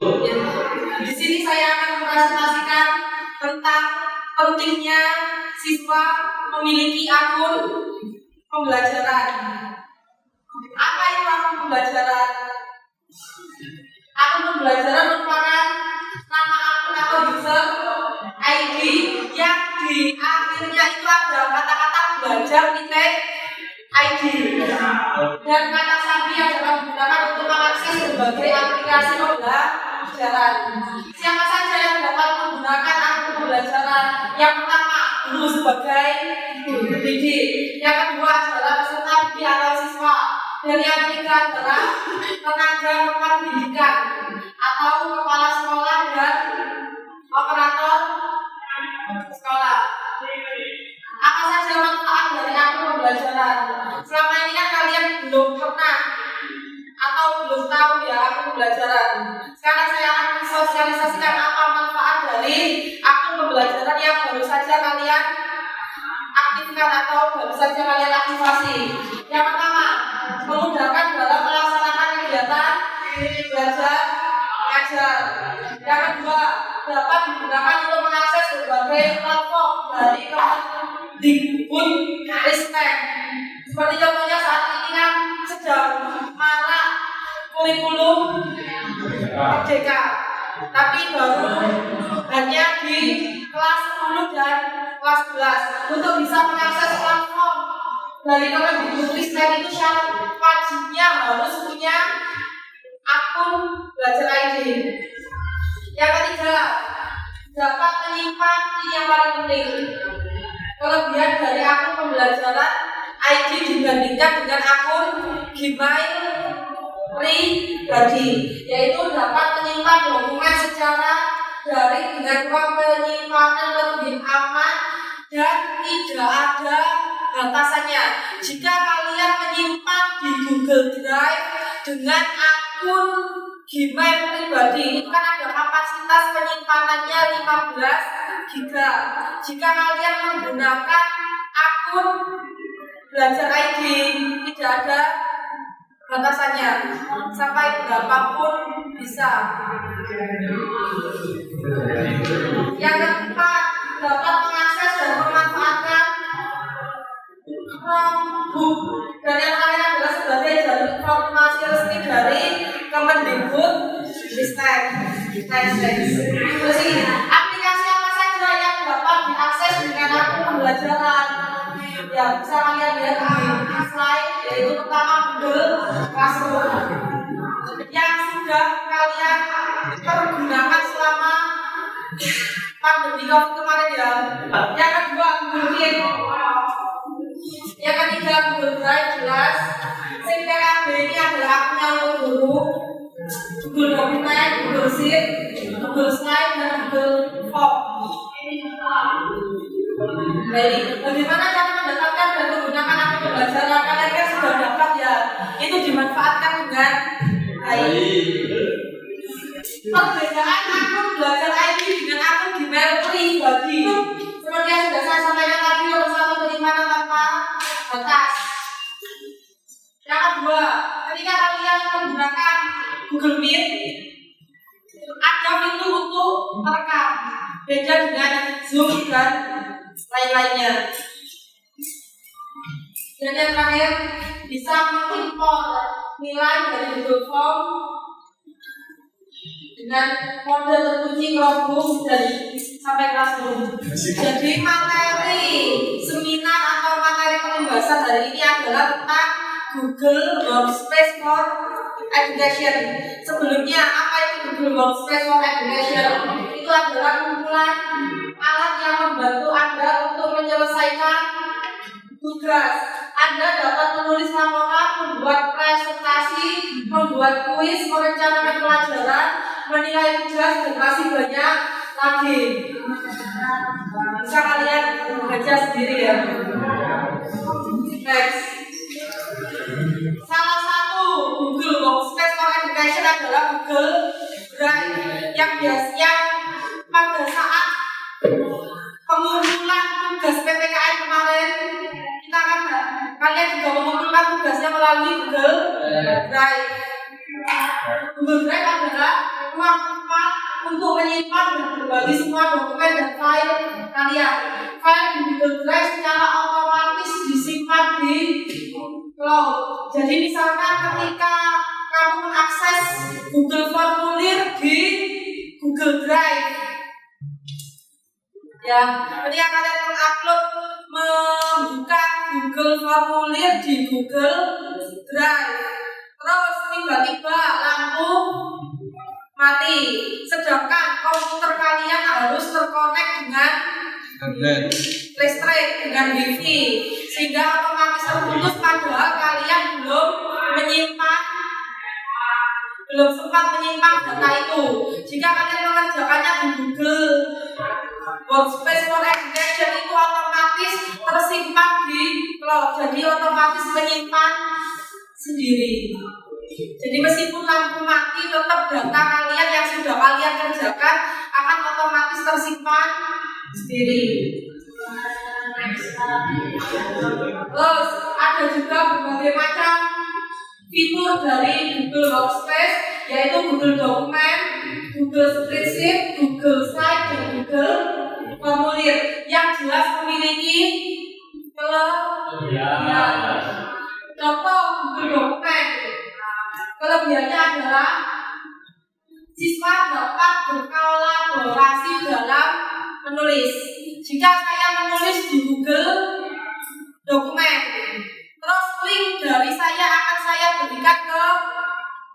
Ya. Di sini saya akan mempresentasikan tentang pentingnya siswa memiliki akun pembelajaran. Apa itu akun pembelajaran? Akun pembelajaran merupakan nama akun atau user ID yang di akhirnya itu ada kata-kata belajar.id dan kata sandi yang dapat digunakan untuk mengakses berbagai aplikasi pembelajaran. Siapa saja yang dapat menggunakan akun pembelajaran? Yang pertama, guru sebagai pendidik. Yang kedua adalah peserta didik atau siswa. Dan yang ketiga adalah tenaga pendidikan atau kepala sekolah dan operator sekolah. Apa saja manfaat dari akun pembelajaran? Selama ini kan kalian belum pernah atau belum tahu ya akun pembelajaran. Sekarang saya akan mensosialisasikan apa manfaat dari akun pembelajaran yang baru saja kalian aktifkan atau baru saja kalian aktifasi. Yang pertama, memudahkan dalam melaksanakan kegiatan belajar mengajar. Yang kedua, dapat digunakan untuk mengakses berbagai platform dari Kemendikbudristek. Seperti contohnya saat ini kan sedang marak kurikulum merdeka, tapi baru hanya di kelas 10 dan kelas 11. Untuk bisa mengakses platform dari Kemendikbudristek itu syarat wajibnya harus punya akun belajar ID. Yang ketiga, dapat menyimpan ini yang paling penting. Kelebihan dari akun pembelajaran ID dibandingkan dengan akun Gmail pribadi, yaitu dapat menyimpan dokumen secara daring dengan ruang penyimpanan lebih aman dan tidak ada batasannya. Jika kalian menyimpan di Google Drive dengan akun Gmail pribadi, itu kan ada kapasitas penyimpanannya 15 GB. Jika kalian menggunakan akun belajar ID, tidak ada batasannya, sampai berapapun bisa. Yang keempat, dapat mengakses dan memanfaatkan Chromebook. Dan yang lain adalah sebagai jalur informasi resmi dari Kemendikbudristek. Terus ini, aplikasi apa saja yang dapat diakses dengan akun pembelajaran? Ya, bisa kalian lihat di slide, yaitu pertama Google Classroom yang sudah kalian pergunakan selama pandemi COVID kemarin ya. Yang kedua Google Meet. Yang ketiga Google Drive jelas. PKB ini adalah akunnya untuk guru, Google Dokumen, Google Sheet, Google Slide, dan Google Form. Baik, bagaimana cara mendapatkan dan menggunakan akun pembelajaran? Kalian kan sudah dapat ya, itu dimanfaatkan dengan baik. Perbedaan akun belajar ID dengan akun Gmail pribadi itu seperti yang sudah saya sampaikan tadi, nomor satu penyimpanan tanpa batas. Yang kedua, ketika kalian menggunakan Google Meet, ada fitur untuk merekam, beda dengan Zoom dan lain-lainnya. Dan yang terakhir, bisa mengimpor nilai dari Google Form dengan mode terkunci Chromebook dari sampai Classroom. Jadi materi seminar atau materi pembahasan hari ini adalah tentang Google Workspace for Education. Sebelumnya, apa itu Google Workspace for Education? Itu adalah kumpulan alat yang membantu Anda untuk menyelesaikan tugas. Anda dapat menulis laporan, membuat presentasi, membuat kuis, merencanakan pelajaran, menilai tugas, dan masih banyak lagi. Bisa kalian baca sendiri ya. Next. Salah satu Google Workspace for Education adalah Google Drive yang pada saat pengumpulan tugas PPKN kemarin kita kan kalian juga mengumpulkan tugasnya melalui Google Drive. Google Drive adalah ruang untuk menyimpan dan berbagi semua dokumen dan file kalian. File di Google Drive secara otomatis disimpan di cloud. Jadi misalkan ketika kamu mengakses Google Formulir di Google Drive, ya, ketika kalian membuka Google Formulir di Google Drive, terus tiba-tiba lampu mati, sedangkan komputer kalian harus terkonek dengan listrik, dengan wifi, sehingga otomatis terputus padahal kalian belum sempat menyimpan data itu. Jika kalian mengerjakannya di Google Workspace for Education, itu otomatis tersimpan di cloud, jadi otomatis menyimpan sendiri. Jadi meskipun lampu mati, tetap data kalian yang sudah kalian kerjakan akan otomatis tersimpan sendiri. Terus ada juga berbagai macam fitur dari Google Workspace, yaitu Google Dokumen, Google Spreadsheet, Google Slide, dan Google Formulir yang jelas memiliki kelebihan. Contoh Google Dokumen, kelebihannya adalah siswa dapat berkolaborasi dalam menulis. Jika saya menulis di Google Dokumen, terus link dari saya akan saya berikan ke,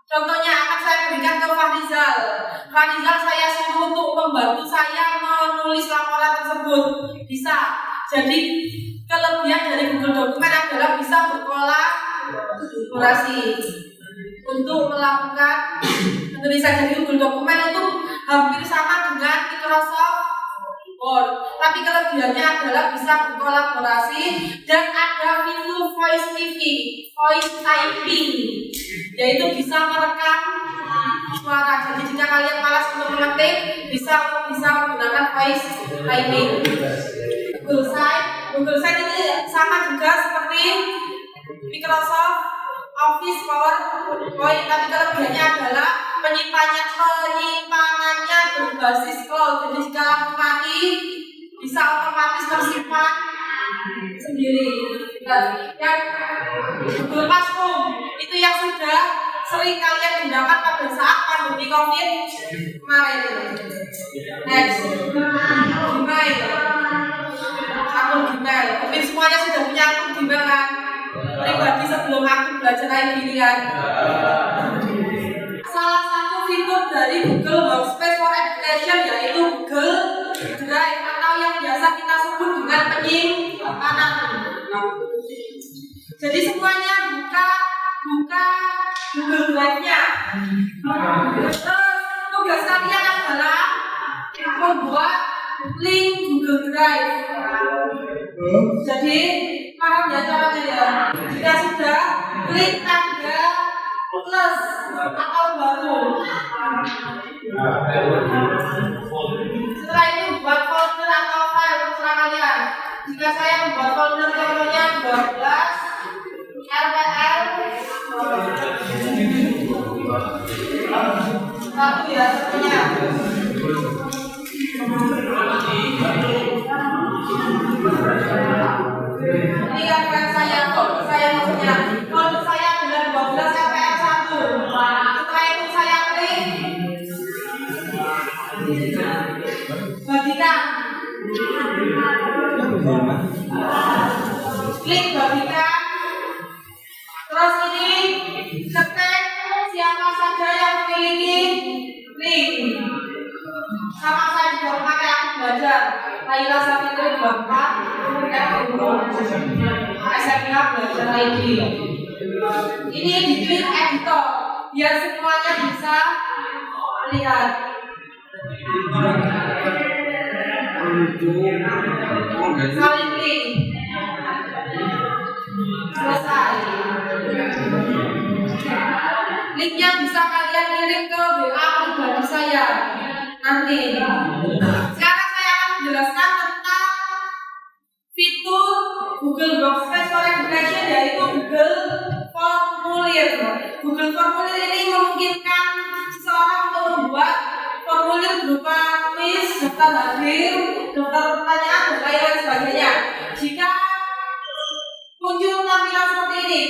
contohnya akan saya berikan ke Fahrizal. Fahrizal saya suruh untuk membantu saya menulis laporan tersebut. Bisa. Jadi kelebihan dari Google Dokumen adalah bisa berkolaborasi untuk melakukan penulisan. Jadi Google Dokumen itu hampir sama dengan Microsoft Word, tapi kelebihannya adalah bisa berkolaborasi dan ada fitur voice typing, yaitu bisa merekam suara. Jadi jika kalian malas untuk mengetik, bisa menggunakan voice typing. Google Site ini sama juga seperti Microsoft Office PowerPoint, tapi kelebihannya adalah penyimpanannya berbasis cloud. Jadi jika lampu mati, bisa otomatis tersimpan sendiri. Yang Google Classroom itu yang sudah sering kalian gunakan pada saat pandemi COVID kemarin. Next, Gmail. Akun Gmail. Mungkin semuanya sudah punya akun Gmail kan? Pribadi sebelum aku belajar kayak gini kan. Salah satu fitur dari Google Workspace for Education yaitu Google Drive atau yang biasa kita sebut dengan penyimpanan. Jadi semuanya buka Google Drive-nya. Terus tugas kalian adalah membuat link Google Drive. Jadi paham ya caranya ya. Jika sudah, klik tanda plus atau baru. Setelah itu buat folder atau file terserah kalian. Jika saya membuat folder contohnya 12 RPL 1 ya sebenarnya. Ini kan saya maksudnya folder saya adalah 12 RPL 1. Setelah itu saya klik bagikan. Klik bagikan. Terus ini ketik siapa saja yang memiliki link. Sama saya juga memakai akun belajar Laila Safitri 24 SMA Belajar ID. Ini diklik editor biar semuanya bisa lihat. Salin link. Selesai. Linknya bisa kalian kirim ke WA pribadi saya nanti. Sekarang saya akan menjelaskan tentang fitur Google Workspace for Education yaitu Google Formulir. Google Formulir ini memungkinkan seseorang untuk membuat formulir daftar hadir, daftar pertanyaan, dan lain sebagainya. Jika muncul tampilan seperti ini,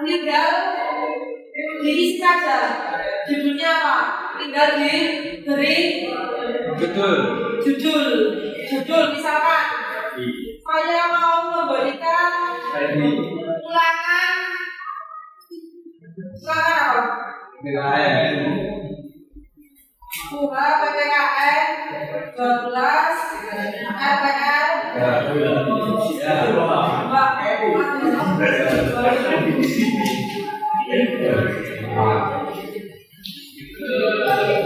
tinggal diisi saja. Judulnya apa? Tinggal diberi judul. Misalkan saya mau memberikan ulangan apa? PPKN 12 RPL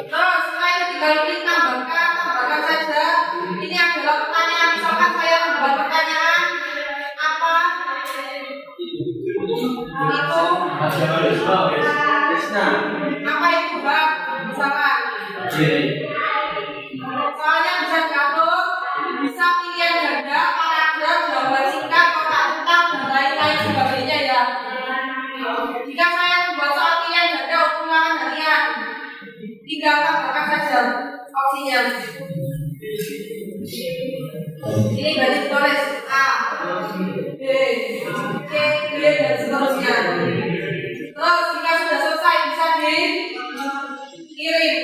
Terus setelah itu tinggal klik tambahkan saja. Ini adalah pertanyaan. Misalkan saya membuat pertanyaan apa itu bang? Misalkan soalnya bisa diatur, bisa pilihan ganda, paragraf, jawaban singkat, kotak tentang, dan lain-lain sebagainya ya. Jika saya membuat soal pilihan ganda ulangan harian, tinggal tambahkan saja opsinya. Ini berarti ditulis A, B, C, D, dan seterusnya. Terus jika sudah selesai bisa dikirim.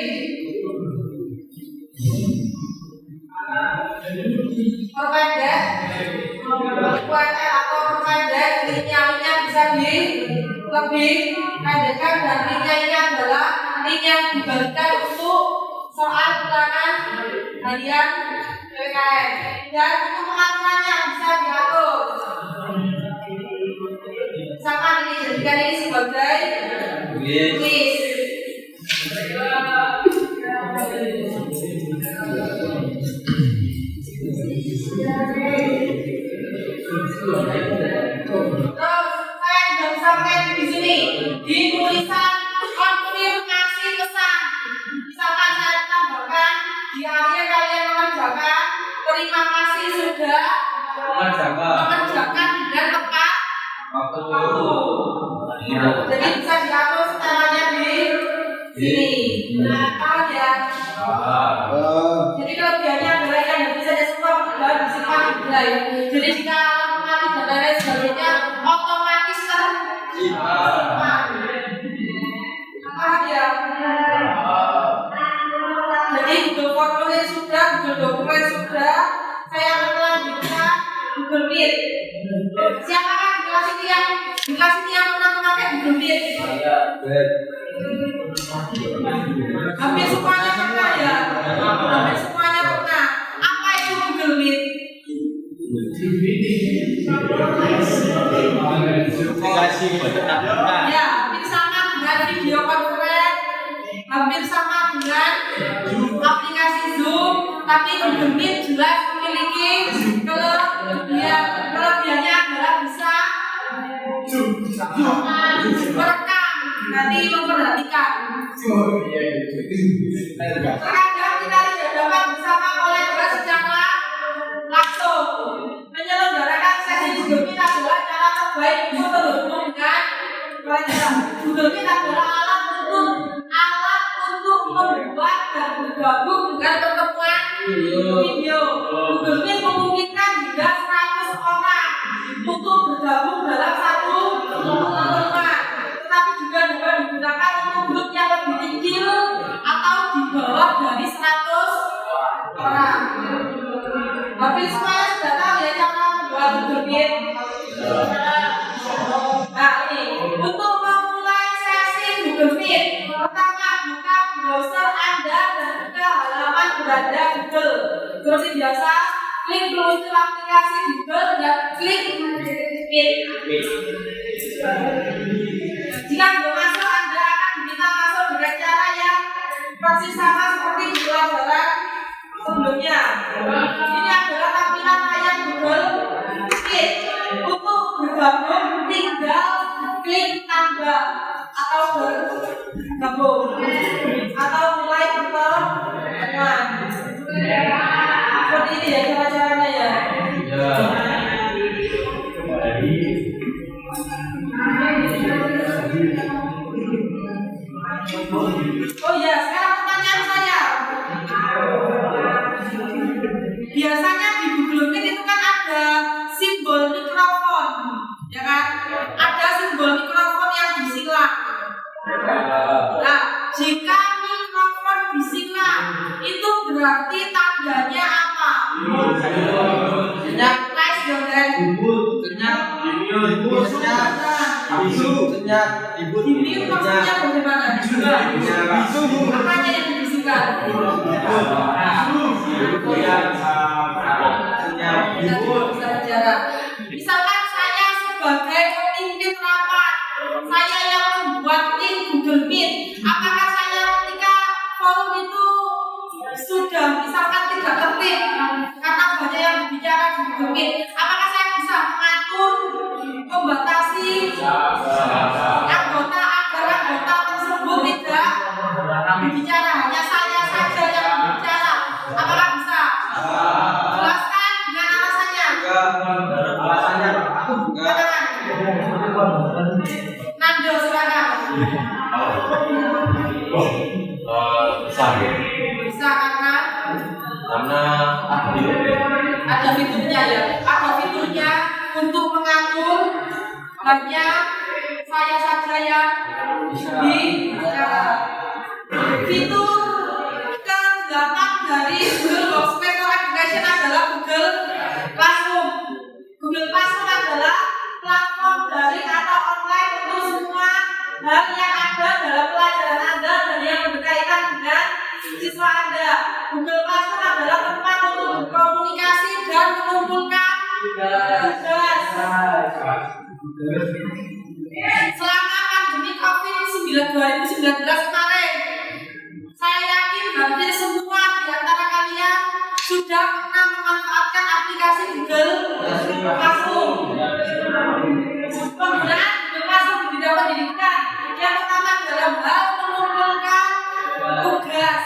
Perpendek, URL atau perpendek, linknya bisa lebih pendekkan, dan linknya ini adalah link yang dibagikan untuk soal ulangan harian PPKN. Dan untuk pengaturannya bisa diatur. Misalkan ini jadikan ini sebagai list. Terus saya juga bisa pakai di sini di tulisan konfirmasi pesan. Misalkan saya tambahkan di akhir kalian mengerjakan, terima kasih sudah mengerjakan dengan tepat waktu. Jadi bisa diatur setelahnya di sini. Paham ya? Jadi kelebihannya adalah yang bisa semua sudah disimpan di drive. Jadi jika mati dan lain sebagainya otomatis tersimpan. Paham ya? Jadi Google Formulir sudah, Google Dokumen sudah, saya akan melanjutkan Google Meet. Siapakah di kelas ini yang pernah memakai Google Meet? Hampir semuanya pernah ya? Hampir semuanya pernah. Apa itu Google Meet? Ya, hampir sama dengan video conference, hampir sama dengan aplikasi Zoom, tapi Google Meet jelas memiliki kelebihannya adalah bisa merekam, nanti memperhatikan. Terkadang kita tidak dapat bersama kolega secara langsung. Menyelenggarakan sesi Google Meet adalah cara terbaik untuk terhubung dengan pelajaran. Google Meet adalah alat untuk membuat dan bergabung dengan pertemuan video. Google Meet memungkinkan hingga 100 orang untuk bergabung dalam satu pertemuan. Tetapi juga dapat digunakan untuk grup yang lebih kecil atau di bawah dari 100 orang. Hampir semuanya sudah tahu ya cara membuat Google Meet. Nah ini untuk memulai sesi Google Meet, pertama buka browser Anda dan buka halaman beranda Google. Seperti biasa, klik pelunjuk aplikasi Google dan klik Meet. Jika belum masuk, Anda akan diminta masuk dengan cara yang persis sama seperti di pelajaran sebelumnya. Ini adalah tampilan layar Google Meet. Untuk bergabung, tinggal klik tambah atau bergabung atau mulai pertemuan. Seperti ini ya cara-caranya ya. Oh ya, sekarang pertanyaan saya. berarti tandanya apa? Senyap. Nice dong kan? Senyap. Senyap. Ini maksudnya bagaimana? Apanya yang dibisikkan? Bisa bicara. Misalkan saya sebagai pemimpin rapat, saya yang membuat tim Google Meet. Apakah saya ketika forum itu sudah misalkan tidak tertib karena banyak yang berbicara di Google Meet, apakah saya bisa mengatur, membatasi anggota agar anggota tersebut tidak berbicara, hanya saya saja yang berbicara? Apakah bisa? Jelaskan dengan alasannya. Katakan. Nando silakan. Bisa karena ada fiturnya ya. Ada fiturnya untuk mengatur hanya saya saja yang bicara. Fitur ke-8 dari Google Workspace for Education adalah Google Classroom. Google Classroom adalah platform daring atau online untuk semua hal yang ada dalam pelajaran Anda dan yang berkaitan dengan siswa Anda. Google Classroom adalah tempat untuk berkomunikasi dan mengumpulkan tugas. Selama pandemi COVID-19 kemarin, saya yakin hampir semua di antara kalian sudah pernah memanfaatkan aplikasi Google Classroom. Penggunaan Google Classroom di bidang pendidikan yang pertama dalam hal mengumpulkan tugas.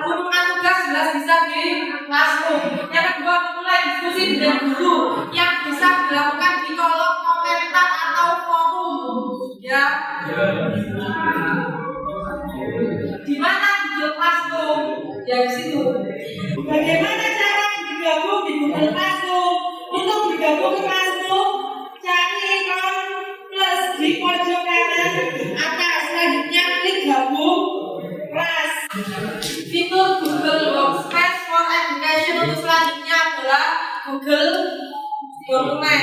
Mengumpulkan tugas jelas bisa di Classroom. Yang kedua, memulai diskusi dengan guru yang bisa dilakukan di kolom komentar atau forum. Ya. Di mana Google Classroom? Ya di situ. Bagaimana cara bergabung di Google Classroom? Untuk bergabung ke Classroom, cari ikon plus di pojok kanan atas. Selanjutnya klik gabung kelas. Fitur Google Workspace for Education untuk selanjutnya adalah Google Dokumen.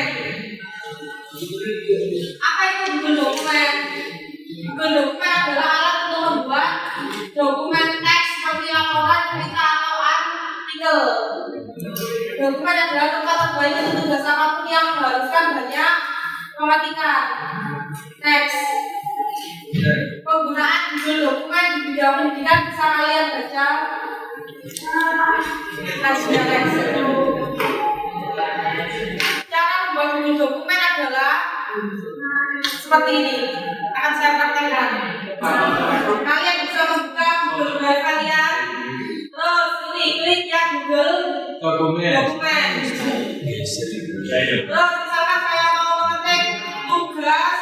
Apa itu Google Dokumen? Google Dokumen adalah alat untuk membuat dokumen teks seperti laporan, berita, atau artikel. Dokumen adalah tempat terbaik untuk tugas apapun yang mengharuskan banyak pematikan teks. Penggunaan Google Dokumen di bidang pendidikan bisa kalian baca teksnya teks. Cara membuat Google Dokumen adalah seperti ini. Akan saya praktekkan. Kalian bisa membuka Google Drive kalian. Terus ini klik yang Google Dokumen. Terus misalkan saya mau mengetik tugas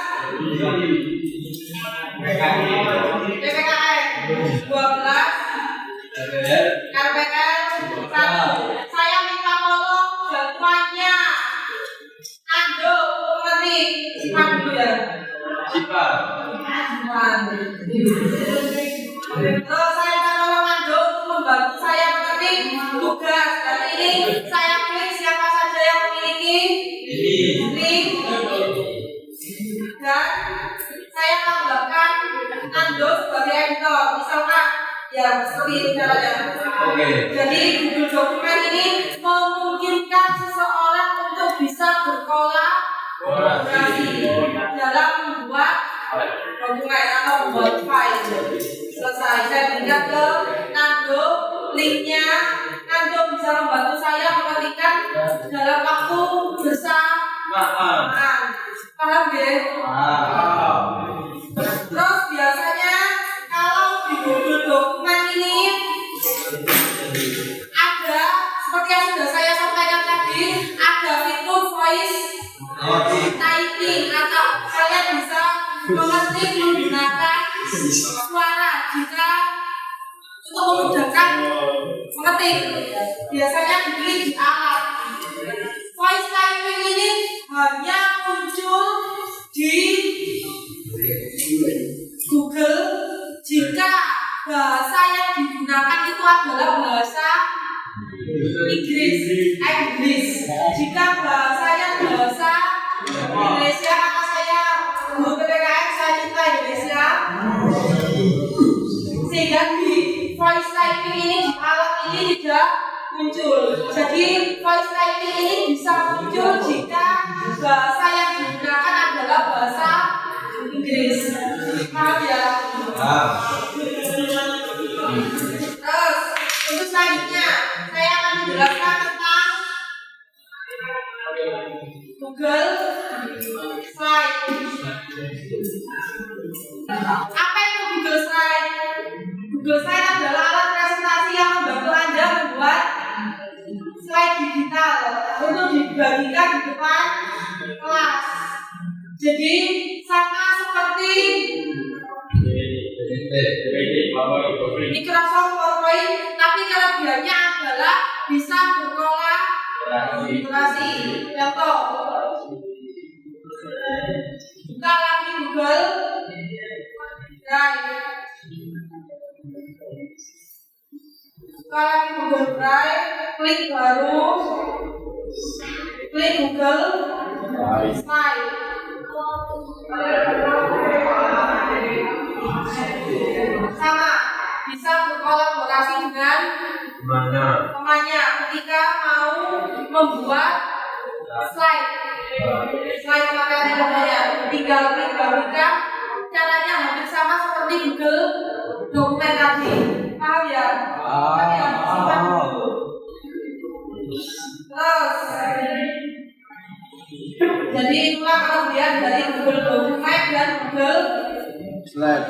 PPKN 12 KPR 1. Saya minta tolong bantuannya Ando untuk mengetik Sipan dulu ya. Sipan. Terus saya minta tolong Ando untuk membantu saya mengetik tugas. Dan ini saya klik siapa saja yang memiliki link dan saya tambahkan Ando sebagai editor. Misalkan ya seperti itu caranya. Jadi Google Dokumen ini memungkinkan seseorang untuk bisa berkolaborasi dalam membuat dokumen atau membuat file. Selesai, saya berikan ke Nando linknya. Nando bisa membantu saya mengetikkan dalam waktu bersamaan. Paham ya? Terus biasanya kalau di Google Dokumen ini ada seperti yang sudah saya sampaikan tadi, ada fitur voice typing atau kalian bisa mengetik menggunakan suara jika untuk memudahkan mengetik. Biasanya diklik di alat. Voice typing ini hanya muncul di Google jika bahasa yang digunakan itu adalah bahasa Inggris. Jika bahasanya bahasa Indonesia, maka saya guru PPKN, saya cinta Indonesia. Sehingga di voice typing ini, di alat ini tidak muncul. Jadi voice typing ini bisa muncul jika bahasa yang digunakan adalah bahasa Inggris. Paham ya? Terus untuk selanjutnya saya akan menjelaskan tentang Google Slide. Apa itu Google Slide? Google Slide adalah alat presentasi yang membantu Anda membuat slide digital untuk dibagikan di depan kelas. Jadi sama seperti Microsoft PowerPoint, tapi kelebihannya adalah bisa berkolaborasi. Contoh, buka lagi Google Drive. Buka lagi Google Drive, klik Google Slide. Sama, bisa berkolaborasi dengan temannya ketika mau membuat slide materi namanya. Tinggal klik bagikan, caranya hampir sama seperti Google Dokumen tadi. Paham ya? Tapi harus simpan dulu. Terus, jadi itulah kelebihan dari Google Dokumen dan Google Slide.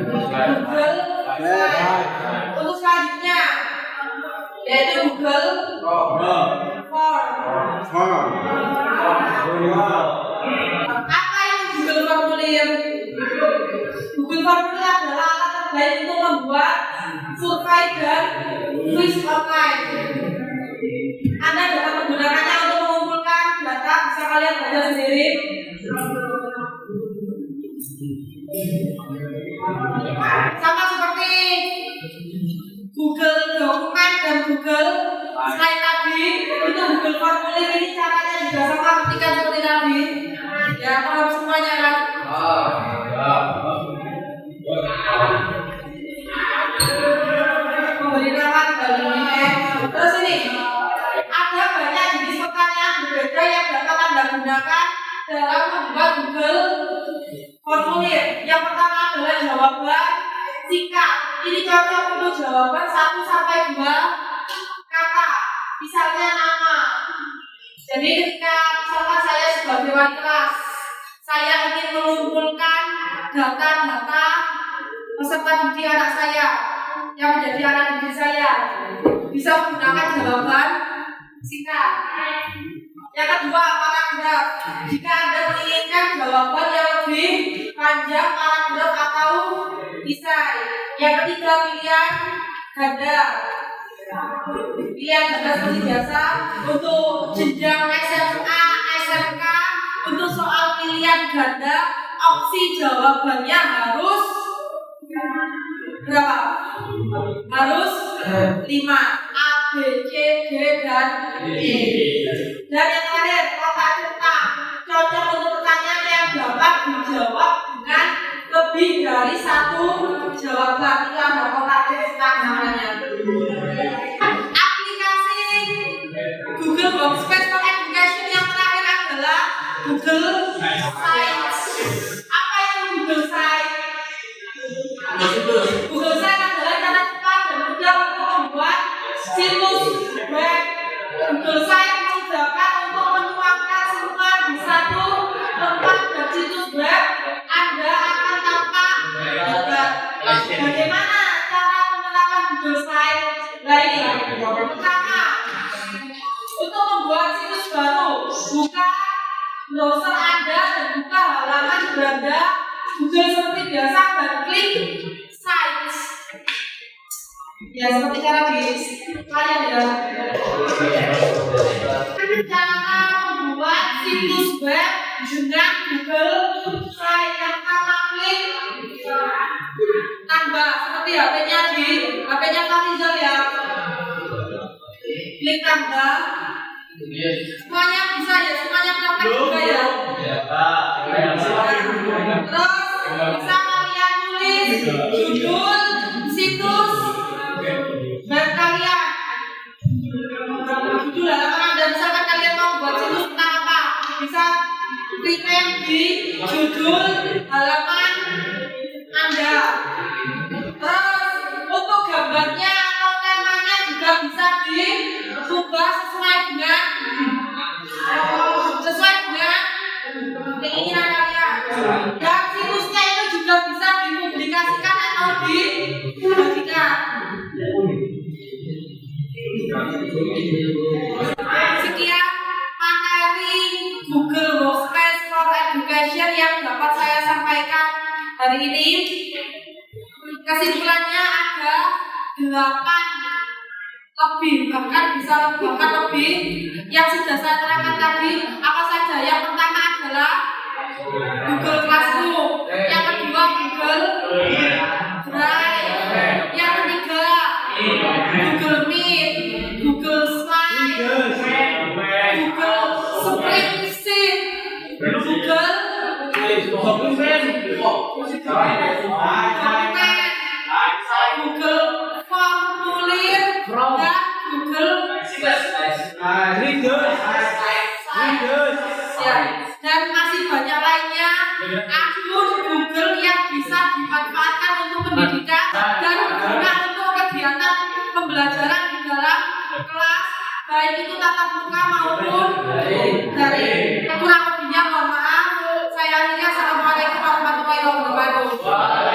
Google Slide. Untuk selanjutnya yaitu Google Form. Apa itu Google Formulir? Google Formulir adalah alat terbaik untuk membuat survei dan quiz online. Anda dapat menggunakannya untuk mengumpulkan data, bisa kalian baca sendiri. Sama seperti Google Dokumen dan Google Slide tadi, itu Google Formulir ini caranya juga sama seperti tadi. Ya, paham semuanya kan? Memberitakan bagiannya. Terus ini ada banyak jenis pertanyaan berbeda yang dapat Anda gunakan dalam membuat Google Formulir. Yang pertama adalah jawaban singkat. Ini cocok untuk jawaban 1 sampai 2 kata. Misalnya nama. Jadi ketika misalkan saya sebagai wali kelas, saya ingin mengumpulkan data-data peserta didik anak saya yang menjadi anak didik saya, bisa menggunakan jawaban singkat. Yang kedua, paragraf. Jika Anda menginginkan jawaban yang lebih panjang, paragraf atau esai. Yang ketiga, pilihan ganda. Pilihan ganda seperti biasa untuk jenjang SMA, SMK. Untuk soal pilihan ganda, opsi jawabannya harus berapa? Harus 5. A, B, C, D, dan E. Dan yang terakhir, kotak cetak. Cocok untuk pertanyaan yang dapat dijawab dengan lebih dari 1 jawaban. Itu ada kotak cetak namanya. Aplikasi Google Workspace for Education yang terakhir adalah Google Sites. Apa itu Google Sites? Google Sites adalah cara cepat dan mudah untuk membuat situs web. Google Sites memudahkan untuk menuangkan semua di satu tempat, dan situs web Anda akan tampak hebat. Bagaimana cara menerapkan Google Sites? Nah ini, pertama, untuk membuat situs baru, buka browser Anda dan buka halaman beranda Google seperti biasa dan klik Sites. Ya seperti cara di kalian ya. Cara membuat situs web dengan Google Sites. Yang pertama klik tambah. seperti HP-nya Farizal ya. Klik tambah. Semuanya bisa ya, semuanya praktek juga ya. Terus bisa kalian tulis judul situs web kalian. Judul halaman Anda, misalkan kalian mau buat situs tentang apa, bisa rename di judul halaman Anda. Terus untuk gambarnya atau temanya juga bisa diubah sesuai dengan keinginan kalian. Dan situsnya itu juga bisa dipublikasikan atau dibagikan. Sekian materi Google Workspace for Education yang dapat saya sampaikan hari ini. Kesimpulannya ada 8 lebih, bahkan bisa lebih yang sudah saya terangkan tadi. Apa saja? Yang pertama adalah Google Classroom, yang kedua Google Drive, yang ketiga Google Meet, Google Slide, Google Spreadsheet, Google Formulir, dan Google dan masih banyak lainnya akun Google yang bisa dimanfaatkan untuk pendidikan dan berguna untuk kegiatan pembelajaran di dalam kelas, baik itu tatap muka maupun dari. Kurang lebihnya mohon maaf. Saya akhiri. Assalamualaikum warahmatullahi wabarakatuh.